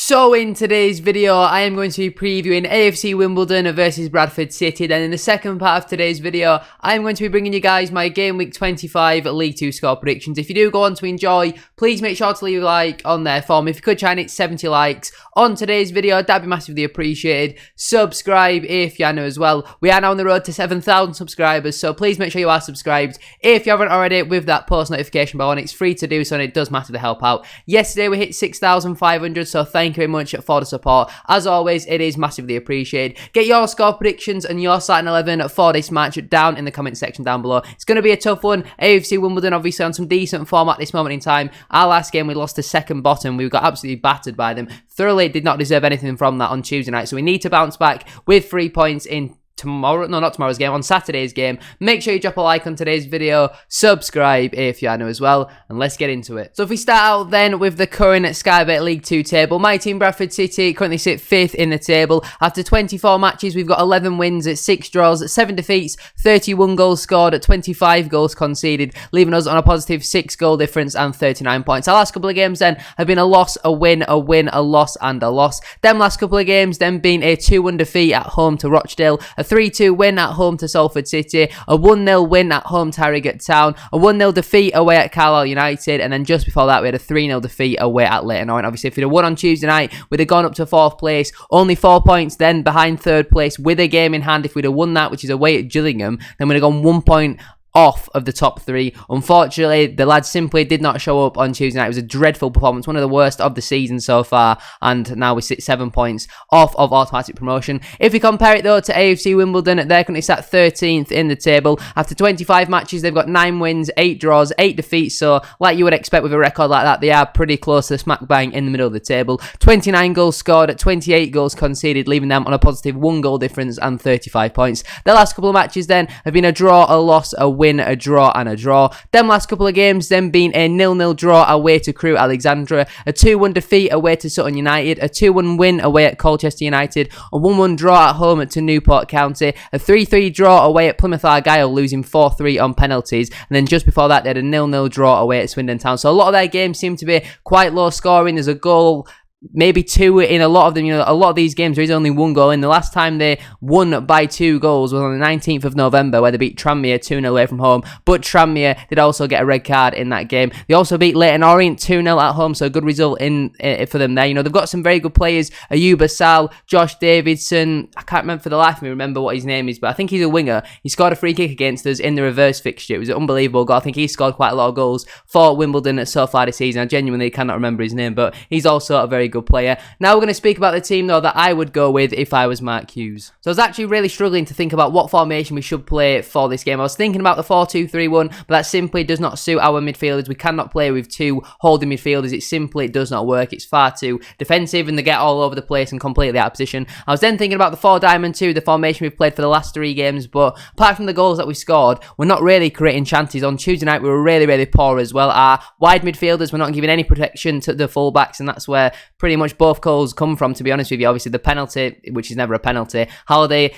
So in today's video, I am going to be previewing AFC Wimbledon versus Bradford City. Then in the second part of today's video, I am going to be bringing you guys my Game Week 25 League 2 score predictions. If you do go on to enjoy, please make sure to leave a like on there for me. If you could try and hit 70 likes on today's video, that'd be massively appreciated. Subscribe if you're new as well. We are now on the road to 7,000 subscribers, so please make sure you are subscribed. If you haven't already, with that post notification bell on, it's free to do so and it does massively help out. Yesterday we hit 6,500, so thank you very much for the support. As always, it is massively appreciated. Get your score predictions and your starting 11 for this match down in the comment section down below. It's going to be a tough one. AFC Wimbledon obviously on some decent form at this moment in time. Our last game we lost to second bottom. We got absolutely battered by them. Thoroughly did not deserve anything from that on Tuesday night. So we need to bounce back with 3 points in not tomorrow's game, on Saturday's game. Make sure you drop a like on today's video, subscribe if you are new as well, and let's get into it. So if we start out then with the current Sky Bet League 2 table, my team Bradford City currently sit 5th in the table. After 24 matches, we've got 11 wins, 6 draws, 7 defeats, 31 goals scored, 25 goals conceded, leaving us on a positive 6 goal difference and 39 points. Our last couple of games then have been a loss, a win, a win, a loss, and a loss. Them last couple of games then being a 2-1 defeat at home to Rochdale, a 3-2 win at home to Salford City, a 1-0 win at home to Harrogate Town, a 1-0 defeat away at Carlisle United, and then just before that we had a 3-0 defeat away at Leyton Orient. Obviously if we'd have won on Tuesday night, we'd have gone up to 4th place, only 4 points then behind 3rd place with a game in hand. If we'd have won that, which is away at Gillingham, then we'd have gone 1 point off of the top 3. Unfortunately, the lads simply did not show up on Tuesday night. It was a dreadful performance, one of the worst of the season so far, and now we sit 7 points off of automatic promotion. If we compare it though to AFC Wimbledon, they're currently sat 13th in the table. After 25 matches, they've got 9 wins, 8 draws, 8 defeats, so like you would expect with a record like that, they are pretty close to the smack bang in the middle of the table. 29 goals scored, 28 goals conceded, leaving them on a positive 1 goal difference and 35 points. Their last couple of matches then have been a draw, a loss, a win, a draw, and a draw. Them last couple of games then being a 0-0 draw away to Crewe Alexandra, a 2-1 defeat away to Sutton United, a 2-1 win away at Colchester United, a 1-1 draw at home to Newport County, a 3-3 draw away at Plymouth Argyle, losing 4-3 on penalties, and then just before that they had a 0-0 draw away at Swindon Town. So a lot of their games seem to be quite low scoring. There's a goal, maybe 2 in a lot of them. You know, a lot of these games there is only 1 goal in. The last time they won by 2 goals was on the 19th of November where they beat Tranmere 2-0 away from home, but Tranmere did also get a red card in that game. They also beat Leyton Orient 2-0 at home, so a good result for them there. You know, they've got some very good players, Ayuba Sal, Josh Davidson, I can't remember for the life of me remember what his name is, but I think he's a winger. He scored a free kick against us in the reverse fixture. It was an unbelievable goal. I think he's scored quite a lot of goals for Wimbledon so far this season. I genuinely cannot remember his name, but he's also a very good player. Now we're going to speak about the team though that I would go with if I was Mark Hughes. So I was actually really struggling to think about what formation we should play for this game. I was thinking about the 4-2-3-1, but that simply does not suit our midfielders. We cannot play with 2 holding midfielders. It simply does not work. It's far too defensive and they get all over the place and completely out of position. I was then thinking about the 4-diamond-2, the formation we've played for the last 3 games, but apart from the goals that we scored, we're not really creating chances. On Tuesday night we were really, really poor as well. Our wide midfielders were not giving any protection to the fullbacks, and that's where pretty much both goals come from, to be honest with you. Obviously the penalty, which is never a penalty, Holiday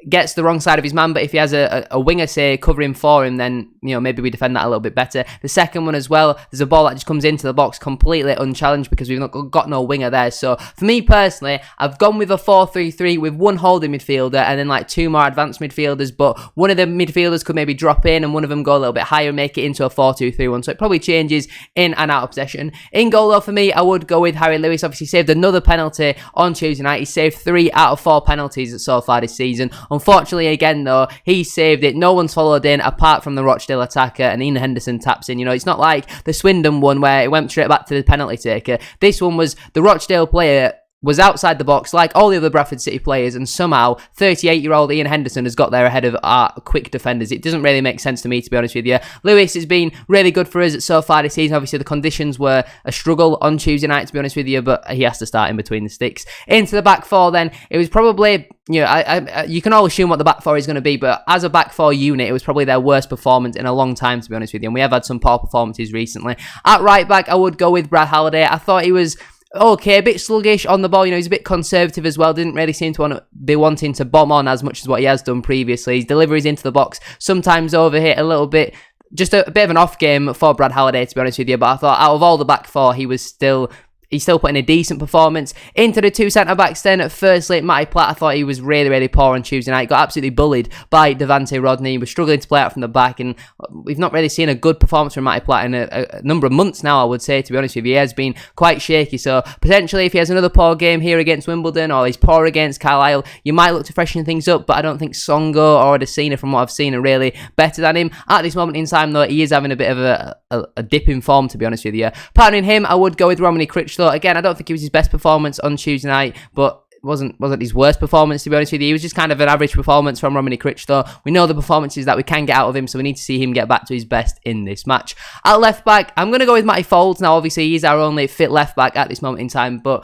gets the wrong side of his man, but if he has a winger, say, covering for him, then, you know, maybe we defend that a little bit better. The second one as well, there's a ball that just comes into the box completely unchallenged because we've not got no winger there. So for me personally, I've gone with a 4-3-3 with 1 holding midfielder and then like 2 more advanced midfielders, but one of the midfielders could maybe drop in and one of them go a little bit higher and make it into a 4-2-3-1. So it probably changes in and out of possession. In goal though, for me, I would go with Harry Lewis. Obviously saved another penalty on Tuesday night. He saved 3 out of 4 penalties so far this season. Unfortunately, again, though, he saved it. No one's followed in apart from the Rochdale attacker, and Ian Henderson taps in. You know, it's not like the Swindon one where it went straight back to the penalty taker. This one was the Rochdale player was outside the box like all the other Bradford City players, and somehow 38-year-old Ian Henderson has got there ahead of our quick defenders. It doesn't really make sense to me, to be honest with you. Lewis has been really good for us so far this season. Obviously, the conditions were a struggle on Tuesday night, to be honest with you, but he has to start in between the sticks. Into the back 4 then, it was probably, you know, you can all assume what the back 4 is going to be, but as a back 4 unit, it was probably their worst performance in a long time, to be honest with you, and we have had some poor performances recently. At right back, I would go with Brad Halliday. I thought he was okay, a bit sluggish on the ball. You know, he's a bit conservative as well. Didn't really seem to be wanting to bomb on as much as what he has done previously. His deliveries into the box sometimes overhit a little bit. Just a bit of an off game for Brad Halliday, to be honest with you. But I thought out of all the back 4, he was still he's still putting a decent performance. Into the two centre-backs then. Firstly, Matty Platt, I thought he was really, really poor on Tuesday night. Got absolutely bullied by Devante Rodney. He was struggling to play out from the back, and we've not really seen a good performance from Matty Platt in a number of months now, I would say, to be honest with you. He has been quite shaky, so potentially if he has another poor game here against Wimbledon, or he's poor against Carlisle, you might look to freshen things up, but I don't think Songo or Adesina, from what I've seen, are really better than him. At this moment in time, though, he is having a bit of a dip in form, to be honest with you. Partnering him, I would go with Romany Critchlow. Again, I don't think it was his best performance on Tuesday night, but wasn't his worst performance, to be honest with you. He was just kind of an average performance from Romany Critchlow. We know the performances that we can get out of him, so we need to see him get back to his best in this match. At left back, I'm going to go with Matty Folds. Now, obviously, he's our only fit left back at this moment in time, but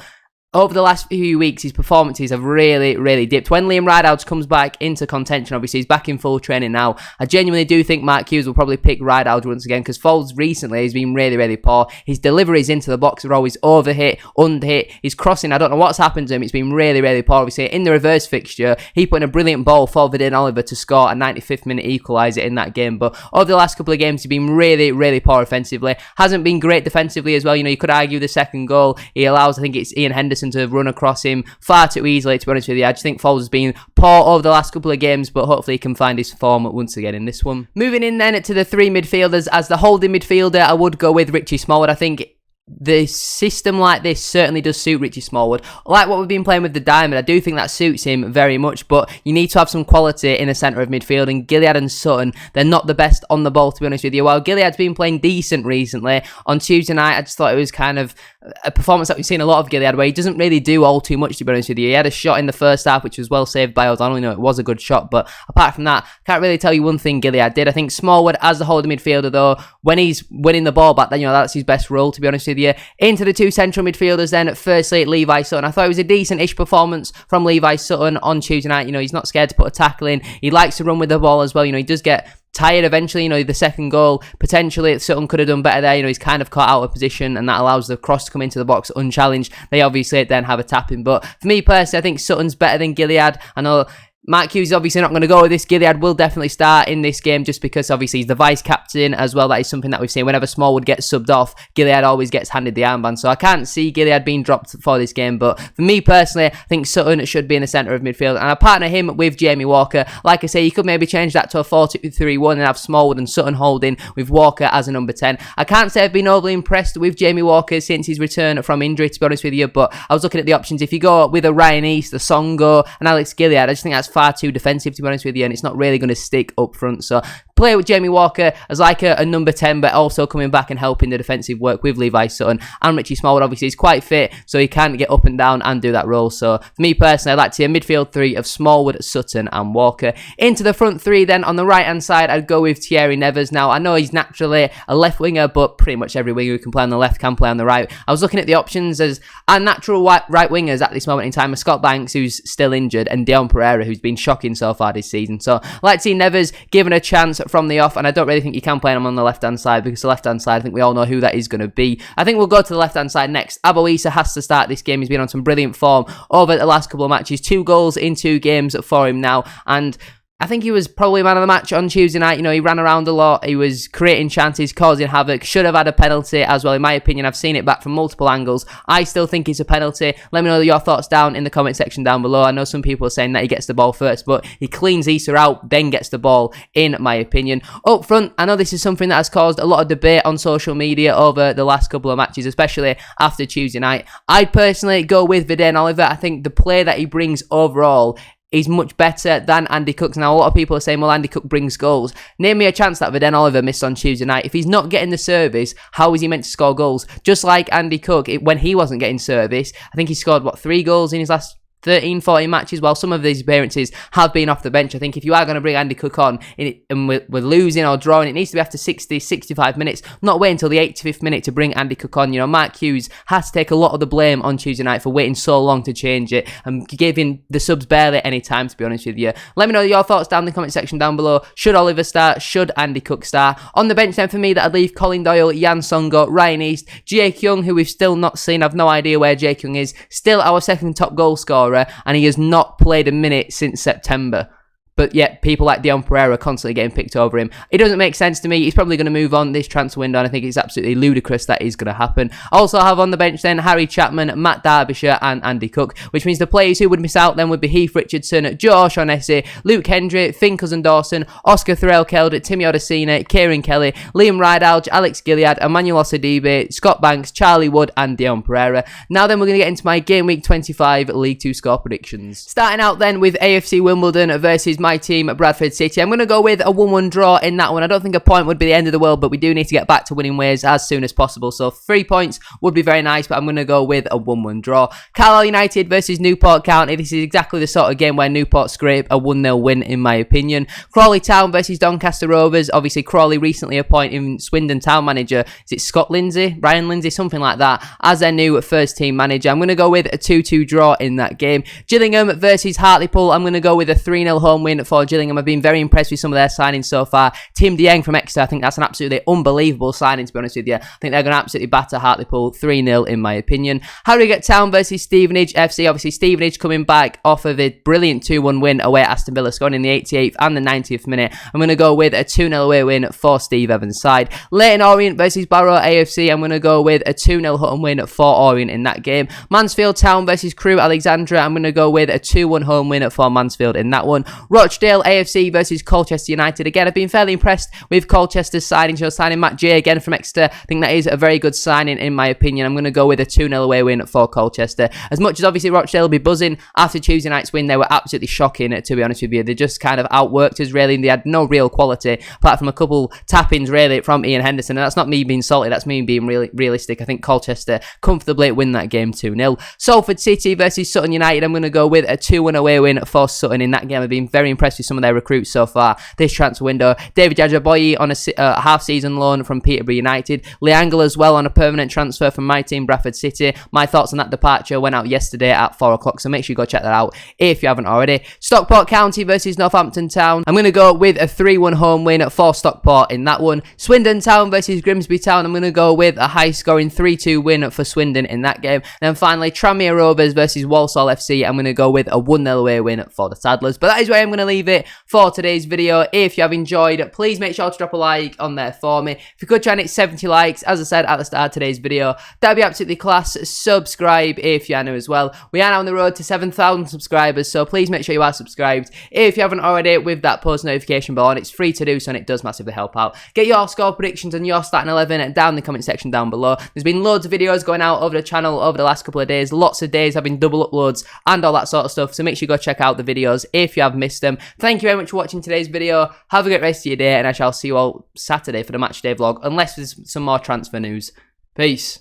over the last few weeks, his performances have really, really dipped. When Liam Rideout comes back into contention, obviously, he's back in full training now. I genuinely do think Mark Hughes will probably pick Rideout once again, because Folds recently has been really, really poor. His deliveries into the box are always overhit, underhit. His crossing, I don't know what's happened to him. It's been really, really poor. Obviously, in the reverse fixture, he put in a brilliant ball for Vidin Oliver to score a 95th minute equaliser in that game. But over the last couple of games, he's been really, really poor offensively. Hasn't been great defensively as well. You know, you could argue the second goal he allows, I think it's Ian Henderson, to run across him far too easily, to be honest with you. I just think Folds has been poor over the last couple of games, but hopefully he can find his form once again in this one. Moving in then to the three midfielders. As the holding midfielder, I would go with Richie Smallwood. I think the system like this certainly does suit Richie Smallwood. Like what we've been playing with the Diamond, I do think that suits him very much, but you need to have some quality in the centre of midfield, and Gilead and Sutton, they're not the best on the ball, to be honest with you. While Gilead's been playing decent recently, on Tuesday night, I just thought it was kind of a performance that we've seen a lot of Gilead, where he doesn't really do all too much, to be honest with you. He had a shot in the first half, which was well saved by O'Donnell. You know, it was a good shot, but apart from that, I can't really tell you one thing Gilead did. I think Smallwood, as the holding midfielder, though, when he's winning the ball back, then, you know, that's his best role, to be honest with you. Into the two central midfielders then. Firstly, Levi Sutton. I thought it was a decent-ish performance from Levi Sutton on Tuesday night. You know, he's not scared to put a tackle in. He likes to run with the ball as well. You know, he does get tired eventually. You know, the second goal, potentially Sutton could have done better there. You know, he's kind of caught out of position, and that allows the cross to come into the box unchallenged. They obviously then have a tap-in. But for me personally, I think Sutton's better than Gilead. I know Mark Hughes is obviously not going to go with this. Gilead will definitely start in this game, just because obviously he's the vice-captain as well. That is something that we've seen. Whenever Smallwood gets subbed off, Gilead always gets handed the armband. So I can't see Gilead being dropped for this game. But for me personally, I think Sutton should be in the centre of midfield. And I partner him with Jamie Walker. Like I say, you could maybe change that to a 4-2-3-1 and have Smallwood and Sutton holding with Walker as a number 10. I can't say I've been overly impressed with Jamie Walker since his return from injury, to be honest with you. But I was looking at the options. If you go with a Ryan East, a Songo, and Alex Gilead, I just think that's far too defensive, to be honest with you, and it's not really going to stick up front. So play with Jamie Walker as like a number 10, but also coming back and helping the defensive work with Levi Sutton. And Richie Smallwood, obviously, is quite fit, so he can get up and down and do that role. So for me personally, I'd like to see a midfield three of Smallwood, Sutton and Walker. Into the front three then, on the right hand side, I'd go with Thierry Nevers. Now, I know he's naturally a left winger, but pretty much every winger who can play on the left can play on the right. I was looking at the options as our natural right wingers at this moment in time are Scott Banks, who's still injured, and Dion Pereira, who's been shocking so far this season. So I'd like to see Nevers given a chance from the off, and I don't really think you can play him on the left-hand side, because the left-hand side, I think we all know who that is going to be. I think we'll go to the left-hand side next. Abo Issa has to start this game. He's been on some brilliant form over the last couple of matches. 2 goals in 2 games for him now, and I think he was probably man of the match on Tuesday night. You know, he ran around a lot. He was creating chances, causing havoc. Should have had a penalty as well, in my opinion. I've seen it back from multiple angles. I still think it's a penalty. Let me know your thoughts down in the comment section down below. I know some people are saying that he gets the ball first, but he cleans Issa out, then gets the ball, in my opinion. Up front, I know this is something that has caused a lot of debate on social media over the last couple of matches, especially after Tuesday night. I'd personally go with Vidin Oliver. I think the play that he brings overall is much better than Andy Cook's. Now, a lot of people are saying, well, Andy Cook brings goals. Name me a chance that Vidin Oliver missed on Tuesday night. If he's not getting the service, how is he meant to score goals? Just like Andy Cook, when he wasn't getting service, I think he scored, 3 goals in his last 13, 14 matches. While some of these appearances have been off the bench, I think if you are going to bring Andy Cook on and we're losing or drawing, it needs to be after 60, 65 minutes, not wait until the 85th minute to bring Andy Cook on. You know, Mark Hughes has to take a lot of the blame on Tuesday night for waiting so long to change it and giving the subs barely any time, to be honest with you. Let me know your thoughts down in the comment section down below. Should Oliver start? Should Andy Cook start? On the bench then for me, that I'd leave Colin Doyle, Jan Songo, Ryan East, Jake Young, who we've still not seen. I've no idea where Jake Young is. Still our second top goal scorer, and he has not played a minute since September. But yet, people like Dion Pereira are constantly getting picked over him. It doesn't make sense to me. He's probably going to move on this transfer window, and I think it's absolutely ludicrous that is going to happen. I also have on the bench then Harry Chapman, Matt Derbyshire, and Andy Cook, which means the players who would miss out then would be Heath Richardson, Joe O'Shaughnessy, Luke Hendry, Finn Cousin-Dawson, Oscar Thorell-Keld, Timmy Odesina, Kieran Kelly, Liam Rydalge, Alex Gilead, Emmanuel Osadibe, Scott Banks, Charlie Wood, and Dion Pereira. Now then, we're going to get into my Game Week 25 League 2 score predictions. Starting out then with AFC Wimbledon versus my team at Bradford City. I'm going to go with a 1-1 draw in that one. I don't think a point would be the end of the world, but we do need to get back to winning ways as soon as possible. So 3 points would be very nice, but I'm going to go with a 1-1 draw. Carlisle United versus Newport County. This is exactly the sort of game where Newport scrape a 1-0 win, in my opinion. Crawley Town versus Doncaster Rovers. Obviously, Crawley recently appointing Swindon Town manager. Is it Scott Lindsay? Ryan Lindsay? Something like that. As their new first team manager. I'm going to go with a 2-2 draw in that game. Gillingham versus Hartlepool. I'm going to go with a 3-0 home win for Gillingham. I've been very impressed with some of their signings so far. Tim Dieng from Exeter, I think that's an absolutely unbelievable signing, to be honest with you. I think they're going to absolutely batter Hartlepool 3-0 in my opinion. Harrogate Town versus Stevenage FC. Obviously, Stevenage coming back off of a brilliant 2-1 win away at Aston Villa, scoring in the 88th and the 90th minute. I'm going to go with a 2-0 away win for Steve Evans' side. Leyton Orient versus Barrow AFC. I'm going to go with a 2-0 home win for Orient in that game. Mansfield Town versus Crewe Alexandra. I'm going to go with a 2-1 home win for Mansfield in that one. Rochdale AFC versus Colchester United. Again, I've been fairly impressed with Colchester's signing. So signing Matt Jay again from Exeter, I think that is a very good signing in my opinion. I'm going to go with a 2-0 away win for Colchester. As much as obviously Rochdale will be buzzing after Tuesday night's win, they were absolutely shocking, to be honest with you. They just kind of outworked us really, and they had no real quality apart from a couple tap-ins really from Ian Henderson, and that's not me being salty, that's me being really realistic. I think Colchester comfortably win that game 2-0. Salford City versus Sutton United. I'm going to go with a 2-1 away win for Sutton in that game. I've been very impressed with some of their recruits so far this transfer window. David Jajaboyi on a half-season loan from Peterborough United. Lee Angle as well on a permanent transfer from my team, Bradford City. My thoughts on that departure went out yesterday at 4 o'clock, so make sure you go check that out if you haven't already. Stockport County versus Northampton Town. I'm going to go with a 3-1 home win for Stockport in that one. Swindon Town versus Grimsby Town. I'm going to go with a high-scoring 3-2 win for Swindon in that game. And then finally, Tranmere Rovers versus Walsall FC. I'm going to go with a 1-0 away win for the Saddlers. But that is where I'm going to leave it for today's video. If you have enjoyed, please make sure to drop a like on there for me. If you could try and hit 70 likes, as I said at the start of today's video, that'd be absolutely class. Subscribe if you are new as well. We are now on the road to 7,000 subscribers, so please make sure you are subscribed if you haven't already, with that post notification bell on. It's free to do so and it does massively help out. Get your score predictions and your starting 11 down in the comment section down below. There's been loads of videos going out over the channel over the last couple of days. Lots of days having double uploads and all that sort of stuff, so make sure you go check out the videos if you have missed them. Thank you very much for watching today's video. Have a great rest of your day, and I shall see you all Saturday for the match day vlog, unless there's some more transfer news. Peace.